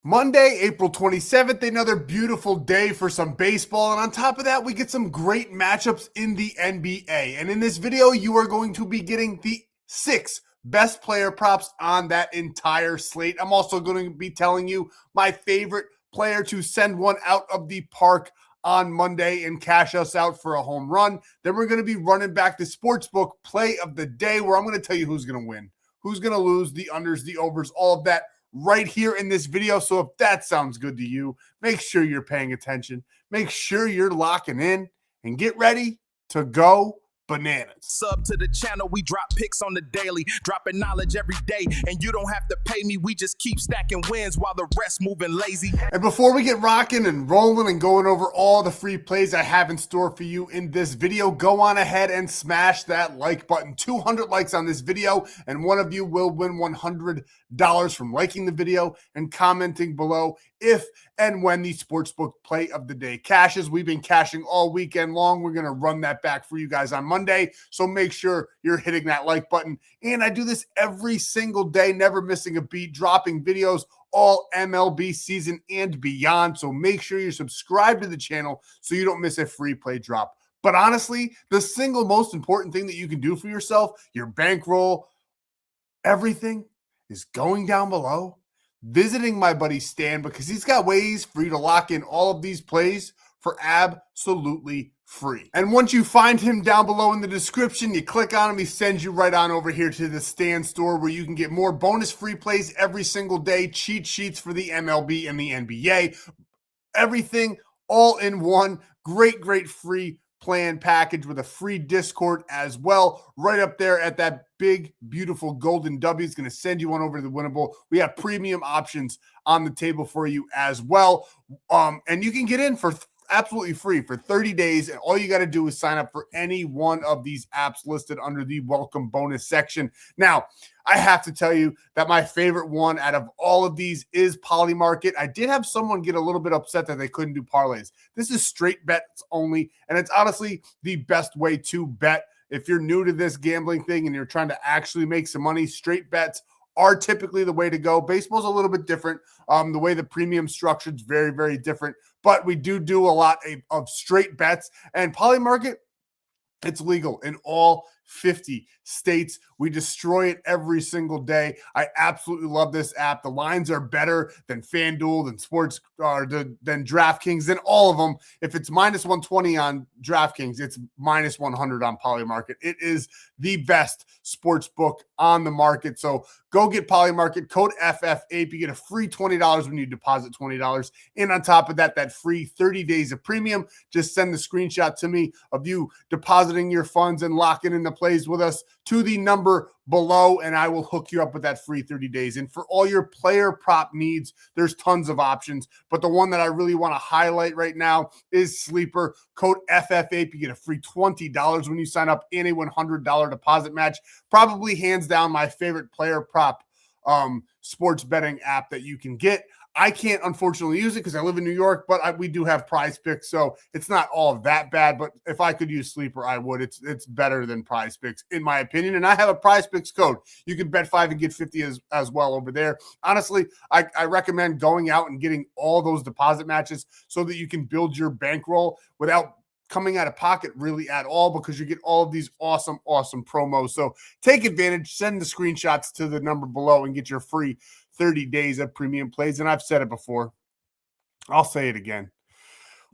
Monday, April 27th, another beautiful day for some baseball. And on top of that, we get some great matchups in the NBA. And in this video, you are going to be getting the 6 best player props on that entire slate. I'm also going to be telling you my favorite player to send one out of the park on Monday and cash us out for a home run. Then we're going to be running back the Sportsbook play of the day, where I'm going to tell you who's going to win, who's going to lose, the unders, the overs, all of that right here in this video. So if that sounds good to you, make sure you're paying attention. Make sure you're locking in and get ready to go bananas. Sub to the channel, we drop picks on the daily, dropping knowledge every day, and you don't have to pay me, we just keep stacking wins while the rest moving lazy. And before we get rocking and rolling and going over all the free plays I have in store for you in this video, go on ahead and smash that like button. 200 likes on this video, and one of you will win $100 from liking the video and commenting below if and when the Sportsbook play of the day cashes. We've been cashing all weekend long. We're going to run that back for you guys on Monday, so make sure you're hitting that like button. And I do this every single day, never missing a beat, dropping videos all MLB season and beyond. So make sure you're subscribed to the channel so you don't miss a free play drop. But honestly, the single most important thing that you can do for yourself, your bankroll, everything, is going down below, visiting my buddy Stan, because he's got ways for you to lock in all of these plays for absolutely free. And once you find him down below in the description, you click on him, he sends you right on over here to the Stan.store, where you can get more bonus free plays every single day, cheat sheets for the MLB and the NBA, everything all in one. Great free plan package with a free Discord as well, right up there at that big, beautiful golden W. Is going to send you one over to the Winnable. We have premium options on the table for you as well. And you can get in for absolutely free for 30 days. And all you got to do is sign up for any one of these apps listed under the welcome bonus section. Now, I have to tell you that my favorite one out of all of these is Polymarket. I did have someone get a little bit upset that they couldn't do parlays. This is straight bets only, and it's honestly the best way to bet. If you're new to this gambling thing and you're trying to actually make some money, straight bets are typically the way to go. Baseball's a little bit different. The way the premium structured is very different, but we do a lot of straight bets. And Polymarket, it's legal in all 50 states. We destroy it every single day. I absolutely love this app. The lines are better than FanDuel, than Sports, than DraftKings, than all of them. If it's minus 120 on DraftKings, it's minus 100 on Polymarket. It is the best sports book on the market. So go get Polymarket, code FFAPE. You get a free $20 when you deposit $20. And on top of that, that free 30 days of premium. Just send the screenshot to me of you depositing your funds and locking in the plays with us to the number below, and I will hook you up with that free 30 days. And for all your player prop needs, there's tons of options, but the one that I really want to highlight right now is Sleeper. Code FFAPE. You get a free $20 when you sign up in a $100 deposit match. Probably hands down my favorite player prop sports betting app that you can get. I can't unfortunately use it because I live in New York, but we do have Prizepicks, so it's not all that bad. But if I could use Sleeper, I would. It's better than Prizepicks, in my opinion. And I have a Prizepicks code. You can bet 5 and get 50 as well over there. Honestly, I recommend going out and getting all those deposit matches so that you can build your bankroll without coming out of pocket really at all, because you get all of these awesome promos. So take advantage, send the screenshots to the number below and get your free 30 days of premium plays. And I've said it before, I'll say it again.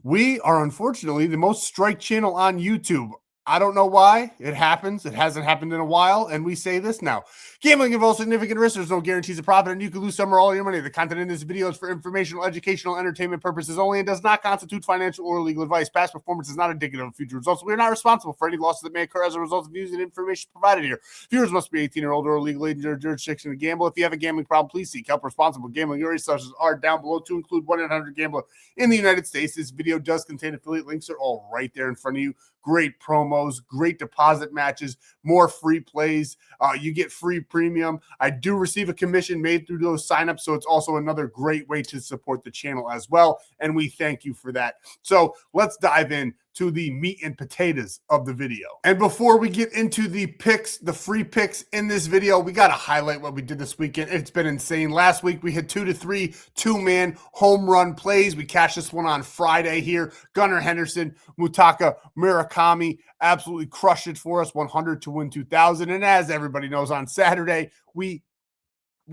We are unfortunately the most strike channel on YouTube. I don't know why it happens. It hasn't happened in a while, and we say this now. Gambling involves significant risk. There's no guarantees of profit, and you can lose some or all your money. The content in this video is for informational, educational, entertainment purposes only and does not constitute financial or legal advice. Past performance is not indicative of future results. We are not responsible for any losses that may occur as a result of using information provided here. Viewers must be 18 or older or legal age in your jurisdiction to gamble. If you have a gambling problem, please seek help. Responsible gambling resources are down below, to include 1-800-GAMBLER in the United States. This video does contain affiliate links. They're all right there in front of you. Great promos, great deposit matches, more free plays. You get free premium. I do receive a commission made through those signups, so it's also another great way to support the channel as well, and we thank you for that. So let's dive in to the meat and potatoes of the video. And before we get into the picks, the free picks in this video, we got to highlight what we did this weekend. It's been insane. Last week, we had 2 to 3 two-man home run plays. We cashed this one on Friday here. Gunnar Henderson, Mutaka Murakami absolutely crushed it for us, 100 to win 2,000. And as everybody knows, on Saturday, we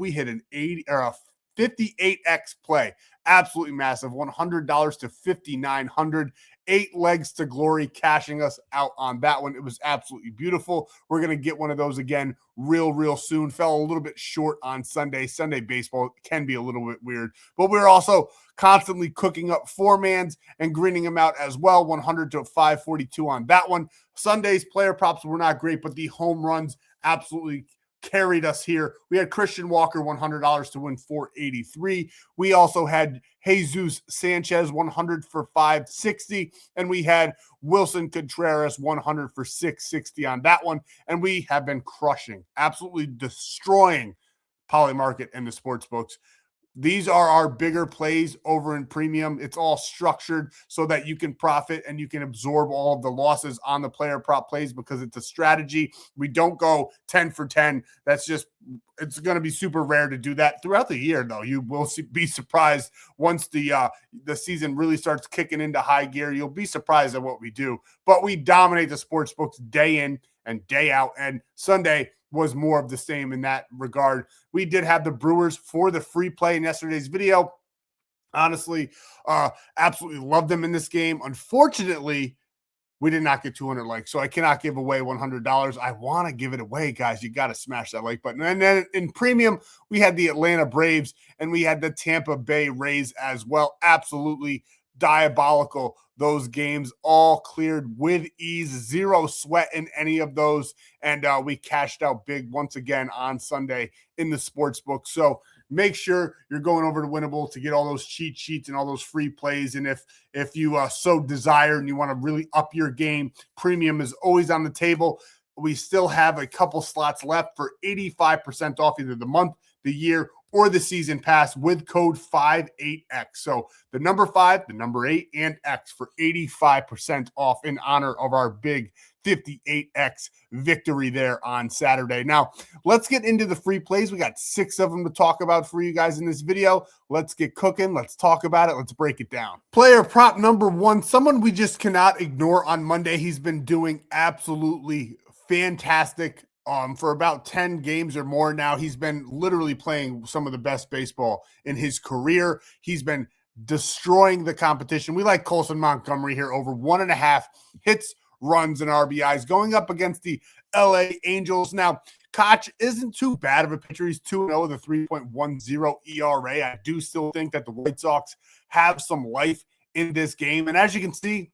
hit an 80 or a 58x play. Absolutely massive. $100 to 5,900. 8 legs to glory, cashing us out on that one. It was absolutely beautiful. We're going to get one of those again real soon. Fell a little bit short on Sunday. Sunday baseball can be a little bit weird, but we're also constantly cooking up 4-mans and greening them out as well. 100 to 542 on that one. Sunday's player props were not great, but the home runs absolutely carried us here. We had Christian Walker, $100 to win 483. We also had Jesus Sanchez, 100 for 560. And we had Wilson Contreras, 100 for 660 on that one. And we have been crushing, absolutely destroying Polymarket and the sports books. These are our bigger plays over in premium. It's all structured so that you can profit and you can absorb all of the losses on the player prop plays because it's a strategy. We don't go 10 for 10. That's just, it's going to be super rare to do that throughout the year, though. You will be surprised once the season really starts kicking into high gear. You'll be surprised at what we do. But we dominate the sports books day in and day out. And Sunday was more of the same in that regard. We did have the Brewers for the free play in yesterday's video. Honestly, absolutely loved them in this game. Unfortunately, we did not get 200 likes, so I cannot give away $100. I want to give it away, guys. You got to smash that like button. And then in premium, we had the Atlanta Braves and we had the Tampa Bay Rays as well. Absolutely diabolical. Those games all cleared with ease, zero sweat in any of those. And we cashed out big once again on Sunday in the sports book. So make sure you're going over to Winnable to get all those cheat sheets and all those free plays. And if you so desire and you want to really up your game, premium is always on the table. We still have a couple slots left for 85% off either the month, the year, or the season pass with code 58X. So the number 5, the number 8, and X for 85% off in honor of our big 58X victory there on Saturday. Now, let's get into the free plays. We got 6 of them to talk about for you guys in this video. Let's get cooking. Let's talk about it. Let's break it down. Player prop number 1, someone we just cannot ignore on Monday. He's been doing absolutely fantastic. For about 10 games or more now. He's been literally playing some of the best baseball in his career. He's been destroying the competition. We like Colson Montgomery here, over 1.5 hits, runs, and RBIs going up against the LA Angels. Now, Koch isn't too bad of a pitcher. He's 2-0 with a 3.10 ERA. I do still think that the White Sox have some life in this game. And as you can see,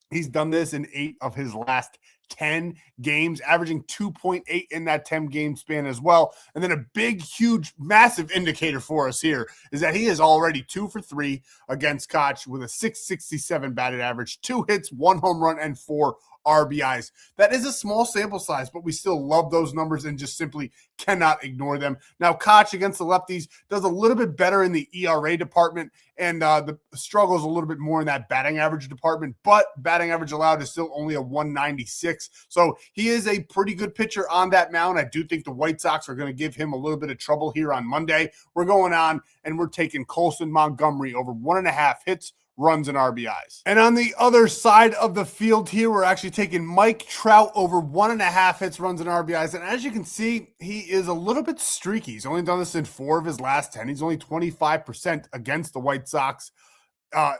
he's done this in 8 of his last 10 games, averaging 2.8 in that 10-game span as well. And then a big, huge, massive indicator for us here is that he is already 2 for 3 against Koch with a .667 batted average, 2 hits, 1 home run, and 4 RBIs. That is a small sample size, but we still love those numbers and just simply cannot ignore them. Now, Koch against the lefties does a little bit better in the ERA department and the struggles a little bit more in that batting average department, but batting average allowed is still only a 196. So he is a pretty good pitcher on that mound. I do think the White Sox are going to give him a little bit of trouble here on Monday. We're going on and we're taking Colson Montgomery over 1.5 hits, runs, and RBIs. And on the other side of the field here, we're actually taking Mike Trout over 1.5 hits, runs, and RBIs. And as you can see, he is a little bit streaky. He's only done this in 4 of his last 10. He's only 25% against the White Sox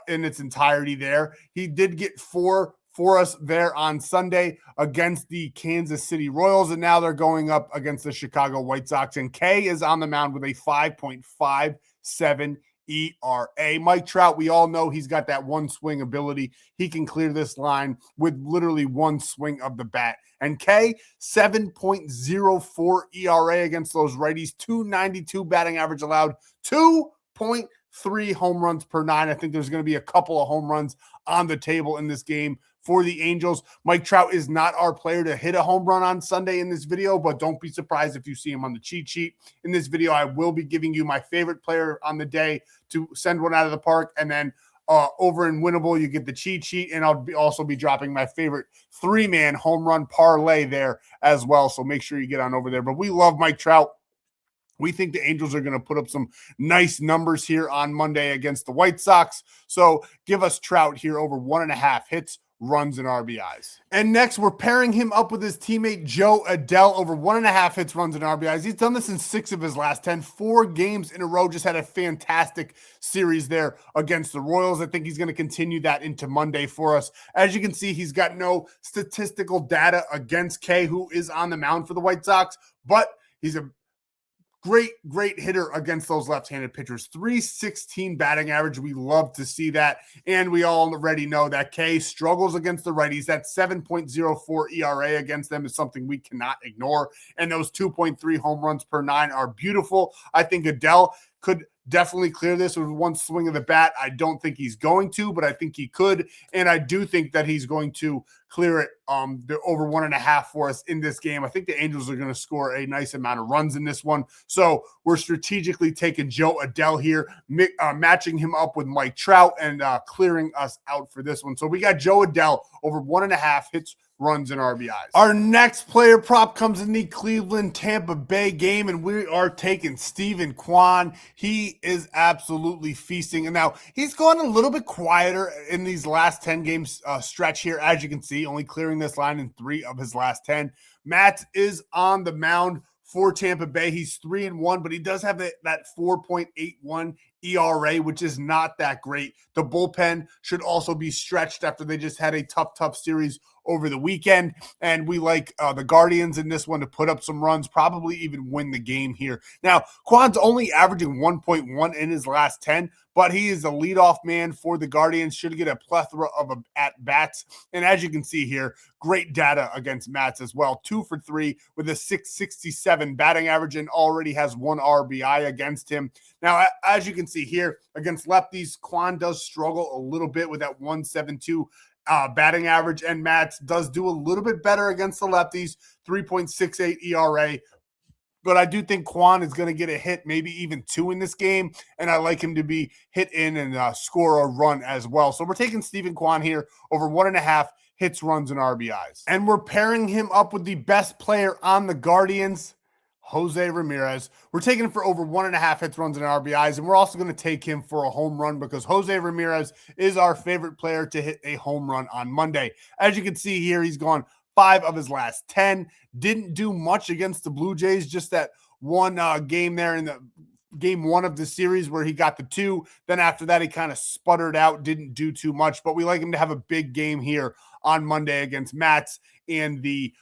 in its entirety there. He did get 4 for us there on Sunday against the Kansas City Royals, and now they're going up against the Chicago White Sox. And K is on the mound with a 5.57 ERA. Mike Trout, we all know he's got that one swing ability. He can clear this line with literally one swing of the bat. And K, 7.04 ERA against those righties, 292 batting average allowed, 2.3 home runs per 9. I think there's going to be a couple of home runs on the table in this game for the Angels. Mike Trout is not our player to hit a home run on Sunday in this video, but don't be surprised if you see him on the cheat sheet. In this video, I will be giving you my favorite player on the day to send one out of the park, and then over in Winnable. You get the cheat sheet, and I'll also be dropping my favorite 3-man home run parlay there as well. So make sure you get on over there. But we love Mike Trout. We think the Angels are going to put up some nice numbers here on Monday against the White Sox. So give us Trout here over 1.5 hits, runs, and RBIs. And next, we're pairing him up with his teammate Joe Adell over 1.5 hits, runs, and RBIs. He's done this in 6 of his last 10, 4 games in a row. Just had a fantastic series there against the Royals. I think he's going to continue that into Monday for us. As you can see, he's got no statistical data against K, who is on the mound for the White Sox, but he's a great hitter against those left-handed pitchers. 316 batting average. We love to see that. And we already know that K struggles against the righties. That 7.04 ERA against them is something we cannot ignore. And those 2.3 home runs per 9 are beautiful. I think Adell could definitely clear this with one swing of the bat. I don't think he's going to, but I think he could. And I do think that he's going to clear it the over 1.5 for us in this game. I think the Angels are going to score a nice amount of runs in this one. So we're strategically taking Joe Adell here, matching him up with Mike Trout and clearing us out for this one. So we got Joe Adell over 1.5 hits, runs, and RBIs. Our next player prop comes in the Cleveland-Tampa Bay game, and we are taking Steven Kwan. He is absolutely feasting. And now he's gone a little bit quieter in these last 10 games stretch here, as you can see, only clearing this line in 3 of his last 10. Matt is on the mound for Tampa Bay. He's 3-1, but he does have that 4.81 ERA, which is not that great. The bullpen should also be stretched after they just had a tough series over the weekend. And we like the Guardians in this one to put up some runs, probably even win the game here. Now, Kwan's only averaging 1.1 in his last 10, but he is a leadoff man for the Guardians, should get a plethora of at-bats. And as you can see here, great data against Mats as well. 2 for 3 with a 667 batting average and already has 1 RBI against him. Now, as you can see here, against lefties, Kwan does struggle a little bit with that 172 batting average, and Mats does do a little bit better against the lefties, 3.68 ERA. But I do think Kwan is going to get a hit, maybe even 2 in this game, and I like him to be hit in and score a run as well. So we're taking Steven Kwan here over 1.5 hits, runs, and RBIs. And we're pairing him up with the best player on the Guardians, Jose Ramirez. We're taking him for over 1.5 hits, runs, and RBIs, and we're also going to take him for a home run because Jose Ramirez is our favorite player to hit a home run on Monday. As you can see here, he's gone 5 of his last 10. Didn't do much against the Blue Jays, just that one game there in the game 1 of the series where he got the 2. Then after that, he kind of sputtered out, didn't do too much, but we like him to have a big game here on Monday against Mats and the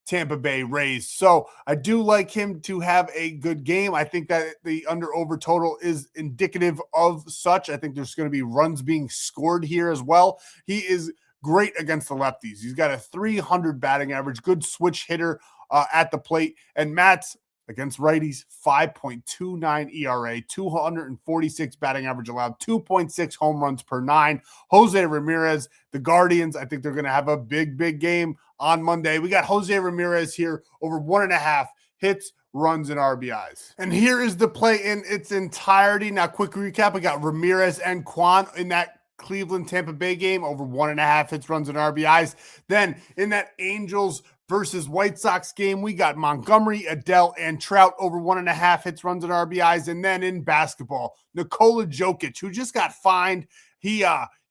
Tampa Bay Rays. So I do like him to have a good game. I think that the under-over total is indicative of such. I think there's going to be runs being scored here as well. He is great against the lefties. He's got a 300 batting average, good switch hitter at the plate. And Matt's against righties, 5.29 ERA, 246 batting average allowed, 2.6 home runs per 9. Jose Ramirez, the Guardians, I think they're going to have a big game on Monday. We got Jose Ramirez here over 1.5 hits, runs, and RBIs. And here is the play in its entirety. Now, quick recap. We got Ramirez and Kwan in that Cleveland-Tampa Bay game, over 1.5 hits, runs, and RBIs. Then in that Angels versus White Sox game, we got Montgomery, Adell, and Trout over 1.5 hits, runs, and RBIs. And then in basketball, Nikola Jokic, who just got fined. He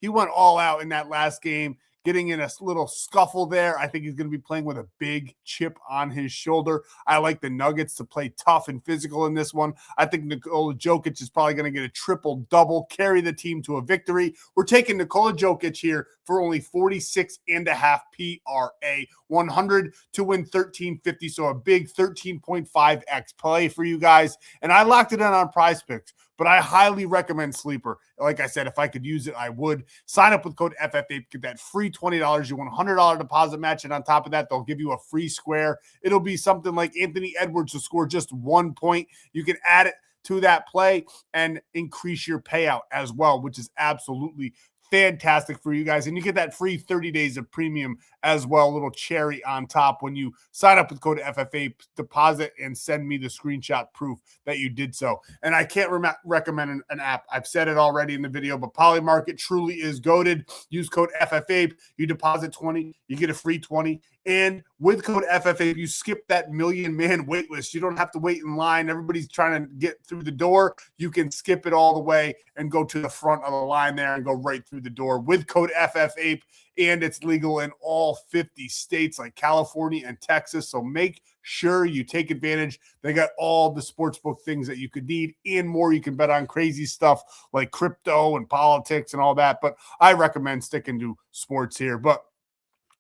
went all out in that last game, getting in a little scuffle there. I think he's going to be playing with a big chip on his shoulder. I like the Nuggets to play tough and physical in this one. I think Nikola Jokic is probably going to get a triple-double, carry the team to a victory. We're taking Nikola Jokic here for only 46.5 PRA, 100 to win 1350, so a big 13.5x play for you guys. And I locked it in on Prizepicks, but I highly recommend Sleeper. Like I said, if I could use it, I would. Sign up with code FFA, get that free $20. You want a $100 deposit match, and on top of that, they'll give you a free square. It'll be something like Anthony Edwards to score just 1 point. You can add it to that play and increase your payout as well, which is absolutely fantastic for you guys. And you get that free 30 days of premium as well, a little cherry on top when you sign up with code FFA, deposit, and send me the screenshot proof that you did so. And I can't recommend an app. I've said it already in the video, but Polymarket truly is goated. Use code FFA. You deposit 20, you get a free 20. And with code FFA, you skip that million-man wait list. You don't have to wait in line. Everybody's trying to get through the door. You can skip it all the way and go to the front of the line there and go right through the door with code FFA. And it's legal in all 50 states like California and Texas. So make sure you take advantage. They got all the sportsbook things that you could need and more. You can bet on crazy stuff like crypto and politics and all that. But I recommend sticking to sports here. But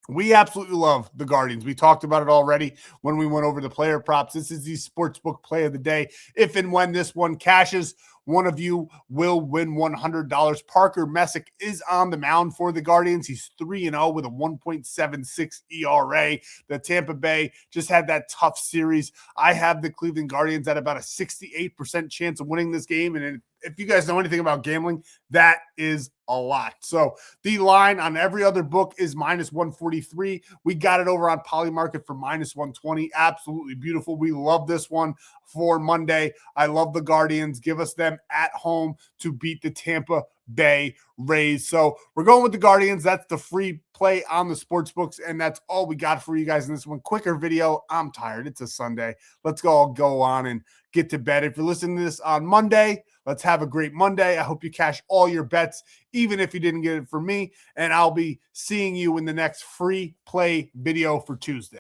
we absolutely love the Guardians. We talked about it already when we went over the player props. This is the Sportsbook play of the day. If and when this one cashes, one of you will win $100. Parker Messick is on the mound for the Guardians. He's 3-0 with a 1.76 ERA. The Tampa Bay just had that tough series. I have the Cleveland Guardians at about a 68% chance of winning this game. And if you guys know anything about gambling, that is a lot. So the line on every other book is -143. We got it over on Polymarket for -120. Absolutely beautiful. We love this one for Monday. I love the Guardians. Give us them at home to beat the Tampa Bay Rays. So we're going with the Guardians. That's the free play on the sports books, and that's all we got for you guys in this one. Quicker video. I'm tired. It's a Sunday. Let's go on and get to bed. If you're listening to this on Monday, let's have a great Monday. I hope you cash all your bets, even if you didn't get it from me, and I'll be seeing you in the next free play video for Tuesday.